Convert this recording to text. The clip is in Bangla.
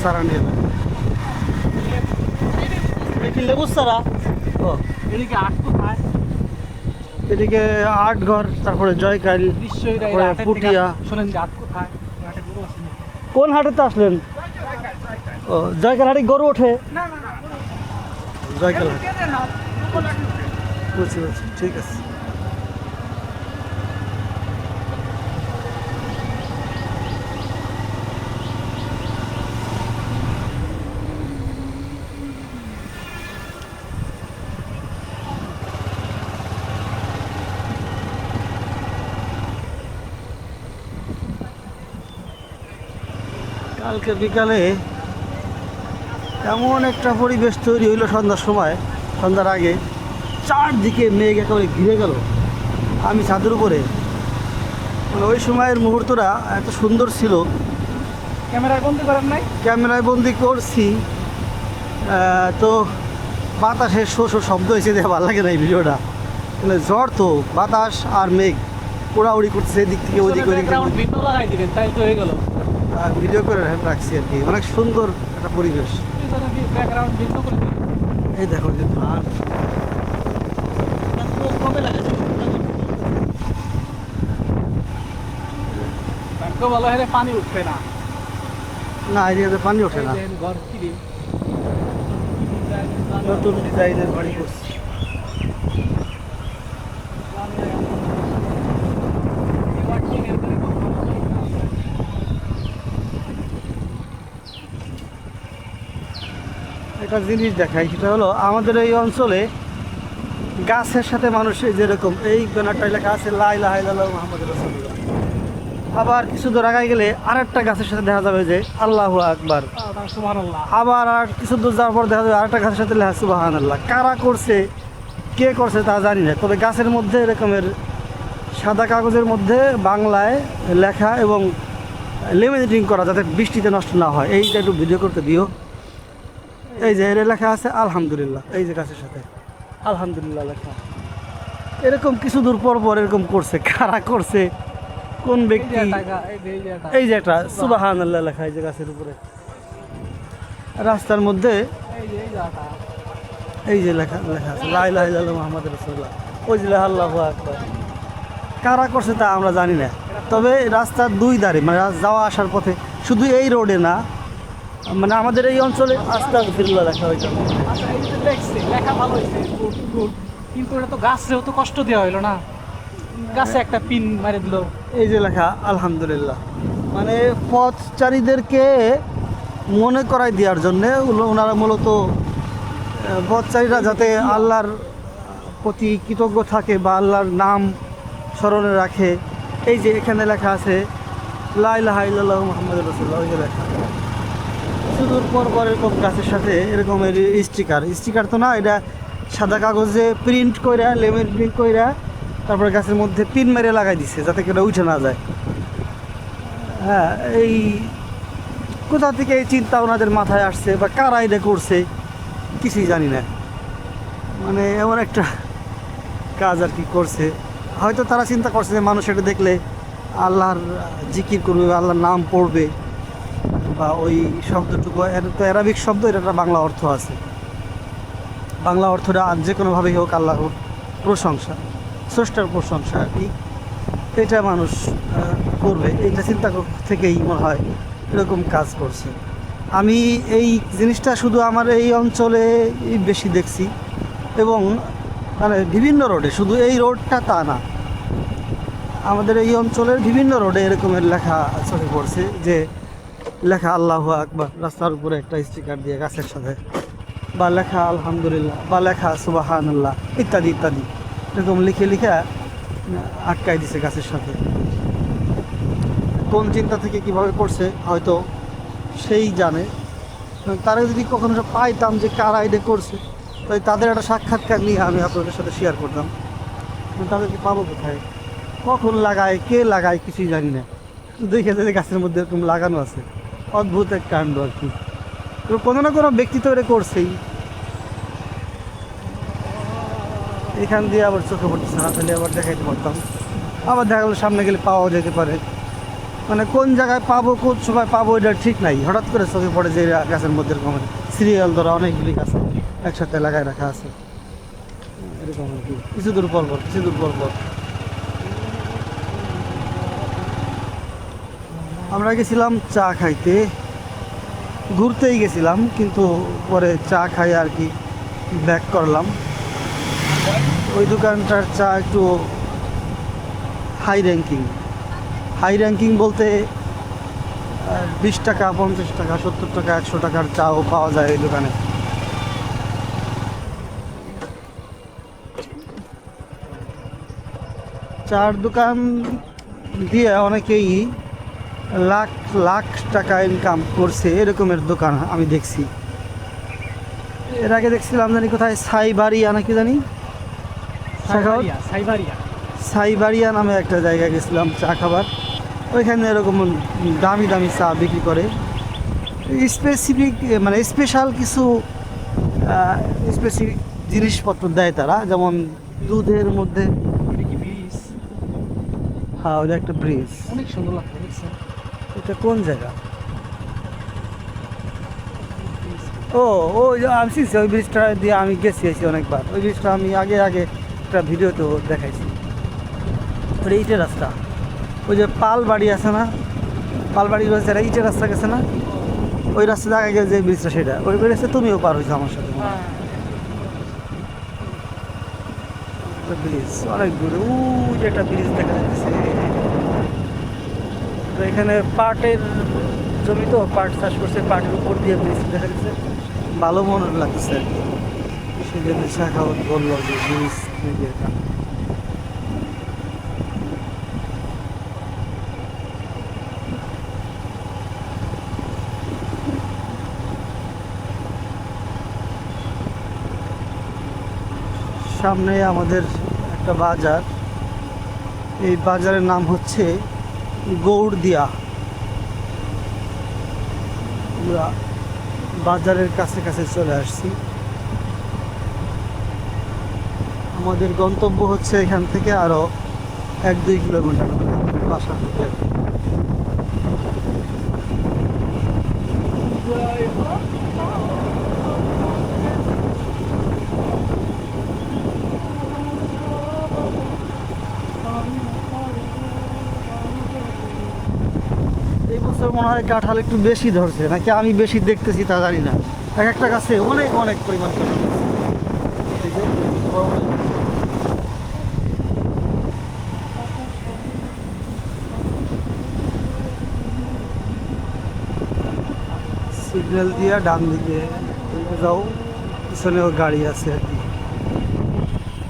সারা নিয়ে লেবুর সারা। ও এদিকে আট কোথায়? এদিকে আট ঘর, তারপরে জয়কাল, নিশ্চয়ই পুটিয়া। শোনেন যে আট কোথায়? হাটে গরু আছে নাকি? কোন হাটেতে আসলেন? ও জয়কাল হাটে গরু ওঠে? জয়কাল হাট, বুঝছি বুঝছি, ঠিক আছে। কালকে বিকালে এমন একটা পরিবেশ তৈরি হইলো সন্ধ্যার সময়, সন্ধ্যার আগে চারদিকে মেঘ একেবারে ঘিরে গেল। আমি ছাদের উপরে, মানে ওই সময়ের মুহূর্তটা এত সুন্দর ছিল। ক্যামেরায় বন্দি করেন নাই? ক্যামেরায় বন্দি করছি, তো বাতাসের শো শো শব্দ হয়েছে, দেখে ভালো লাগে না এই ভিডিওটা। মানে ঝড় তো, বাতাস আর মেঘ উড়াউড়ি করছে এদিক থেকে ওদিক ওদিক। ভিডিও লাগাই দিবেন, তাই তো হয়ে গেল। ভিডিও করে রাখছি আর কি, অনেক সুন্দর একটা পরিবেশ। ব্যাকগ্রাউন্ড ভিডিও করে দিবেন। এই দেখো যে ধান ভাগ্য ভালো হলে পানি উঠবে না। না, এই জায়গাতে পানি ওঠে না। এই দেখেন ঘর কিরে নতুন ডিজাইনের বাড়ি করছে। একটা জিনিস দেখাই, সেটা হলো আমাদের এই অঞ্চলে গাছের সাথে মানুষের যেরকম এই ব্যানারটা লেখা আছে লা ইলাহা ইল্লাল্লাহু মুহাম্মাদুর রাসূলুল্লাহ, আবার কিছু দূর আগায় গেলে আরেকটা গাছের সাথে দেখা যাবে যে আল্লাহু আকবার। সুবহানাল্লাহ। আবার আর কিছু দূর যাওয়ার পর দেখা যাবে আরেকটা গাছের সাথে লেখা সুবহানাল্লাহ। কারা করছে, কে করছে তা জানি না, তবে গাছের মধ্যে এরকমের সাদা কাগজের মধ্যে বাংলায় লেখা এবং লেমিনেটিং করা, যাতে বৃষ্টিতে নষ্ট না হয়। এইটা একটু ভিডিও করতে দিও। এই যে এর লেখা আছে আলহামদুলিল্লাহ, এই যে গাছের সাথে আলহামদুলিল্লাহ লেখা। এরকম কিছু দূর পর পর এরকম করছে, কারা করছে, কোন ব্যক্তি। এই যে একটা সুবহানাল্লাহ লেখা, এই যে গাছের উপরে রাস্তার মধ্যে এই যে লেখা আছে লা ইলাহা ইল্লাল্লাহু মুহাম্মাদুর রাসূলুল্লাহ, ওই যে আল্লাহু আকবার। কারা করছে তা আমরা জানি না, তবে রাস্তার দুই ধারে, মানে যাওয়া আসার পথে, শুধু এই রোডে না, মানে আমাদের এই অঞ্চলে আস্তাগফিরুল্লাহ লেখা হয়েছে। আচ্ছা, এই যে দেখছি লেখা ভালো হয়েছে, গুড, কিন্তু এটা তো গাছেও তো কষ্ট দেওয়া হইলো না, গাছে একটা পিন মারে দিল। এই যে লেখা আলহামদুলিল্লাহ, মানে পথচারীদেরকে মনে করাই দেওয়ার জন্যে ওনারা মূলত পথচারীরা যাতে আল্লাহর প্রতি কৃতজ্ঞ থাকে বা আল্লাহর নাম স্মরণে রাখে। এই যে এখানে লেখা আছে লা ইলাহা ইল্লাল্লাহু মুহাম্মাদুর রাসূলুল্লাহ, ওই যে লেখা। সুদূর পর পর এরকম গাছের সাথে এরকমের স্টিকার তো না, এটা সাদা কাগজে প্রিন্ট কইরা, লেমিনেটিং কইরা, তারপরে গাছের মধ্যে পিন মেরে লাগাই দিছে যাতে কেউ উঠে না যায়। হ্যাঁ, এই কোথা থেকে এই চিন্তা ওনাদের মাথায় আসছে বা কারা এটা করছে কিছুই জানি না। মানে এমন একটা কাজ আর কি করছে, হয়তো তারা চিন্তা করছে যে মানুষ এটা দেখলে আল্লাহর জিকির করবে বা আল্লাহর নাম পড়বে, বা ওই শব্দটুকু, এর তো অ্যারাবিক শব্দ, এটা একটা বাংলা অর্থ আছে। বাংলা অর্থটা যে কোনোভাবেই হোক আল্লাহর প্রশংসা, স্রষ্টার প্রশংসা আর কি, এটা মানুষ করবে, এইটা চিন্তা থেকেই মনে হয় এরকম কাজ করছে। আমি এই জিনিসটা শুধু আমার এই অঞ্চলে বেশি দেখছি, এবং মানে বিভিন্ন রোডে, শুধু এই রোডটা তা না, আমাদের এই অঞ্চলের বিভিন্ন রোডে এরকমের লেখা চোখে পড়ছে, যে লেখা আল্লাহু আকবার রাস্তার উপরে একটা স্টিকার দিয়ে গাছের সাথে, বা লেখা আলহামদুলিল্লাহ, বা লেখা সুবহানাল্লাহ, ইত্যাদি ইত্যাদি, এরকম লিখে লিখে আটকাই দিছে গাছের সাথে। কোন চিন্তা থেকে কিভাবে করছে হয়তো সেই জানে। তারা যদি কখনো পাইতাম যে কারা এটা করছে, তাই তাদের একটা সাক্ষাৎকার নিয়ে আমি আপনাদের সাথে শেয়ার করতাম। তাদেরকে পাবো কোথায়, কখন লাগায়, কে লাগায় কিছুই জানি না। দেখে যে গাছের মধ্যে এরকম লাগানো আছে, অদ্ভুত এক কাণ্ড আর কি। কোনো না কোনো ব্যক্তি তো এটা করছেই। এখান দিয়ে আবার চোখে পড়তেছে না, তাহলে আবার দেখাইতে পারতাম, আবার দেখা গেলো সামনে গেলে পাওয়া যেতে পারে। মানে কোন জায়গায় পাবো কোন সময় পাবো এটা ঠিক নাই, হঠাৎ করে চোখে পড়ে যে এরা গাছের মধ্যে এরকম সিরিয়াল ধরা অনেকগুলি গাছ একসাথে লাগায় রাখা আছে, এরকম আর কি। কিছু দূর পর পর কিছু দূর পর পর আমরা গেছিলাম চা খাইতে, ঘুরতেই গেছিলাম কিন্তু পরে চা খাই আর কি ব্যাক করলাম। ওই দোকানটার চা একটু হাই র্যাঙ্কিং বলতে 20 টাকা 50 টাকা 70 টাকা 100 টাকার চাও পাওয়া যায় এই দোকানে। চার দোকান দিয়ে অনেকেই লাখ লাখ টাকা ইনকাম করছে এরকমের দোকান আমি দেখছি। এর আগে দেখছিলাম জানি কোথায় সাইবাড়িয়া নাকি জানি, সাইবাড়িয়া নামে একটা জায়গায় গেছিলাম চা খাবার। ওইখানে এরকম দামি দামি চা বিক্রি করে, স্পেসিফিক মানে স্পেশাল কিছু স্পেসিফিক জিনিসপত্র দেয় তারা, যেমন দুধের মধ্যে। হ্যাঁ ওটা একটা ব্রিজ, অনেক সুন্দর লাগছে দেখছেন? এটা কোন জায়গা? ও ও আমি চিনছি, ওই ব্রিজটা দিয়ে আমি গেছি অনেকবার। ওই ব্রিজটা আমি আগে একটা ভিডিওতেও দেখাইছি। ওটা ইটের রাস্তা, ওই যে পাল বাড়ি আছে না, পাল বাড়ি রয়েছে, ইটের রাস্তা গেছে না, ওই রাস্তা আগে যে ব্রিজটা সেটা, ওই ব্রিজটা তুমিও পার হয়েছো আমার সাথে। ব্রিজ অনেক দূরে, যে একটা ব্রিজ দেখা যাচ্ছে। তো এখানে পাটের জমি, তো পাট চাষ করছে, পাটের উপর দিয়ে ব্রিজ দেখা যাচ্ছে, ভালো মনে লাগছে আর কি। সেই জন্য শাখাওয়াত বললো যে ব্রিজ থেকে এটা। সামনে আমাদের একটা বাজার, এই বাজারের নাম হচ্ছে গৌড়দিয়া। আমরা বাজারের কাছে চলে আসছি। আমাদের গন্তব্য হচ্ছে এখান থেকে আরো 1-2 কিলোমিটার বাসা থেকে। এই বছর মনে হয় কাঁঠাল একটু বেশি ধরছে, নাকি আমি বেশি দেখতেছি তা জানি না। এক একটা গাছে অনেক অনেক পরিমাণ কাঁঠাল ধরছে। এই যে সিগন্যাল দিয়া ডান দিকে যাও, পিছনেও গাড়ি আছে আর কি।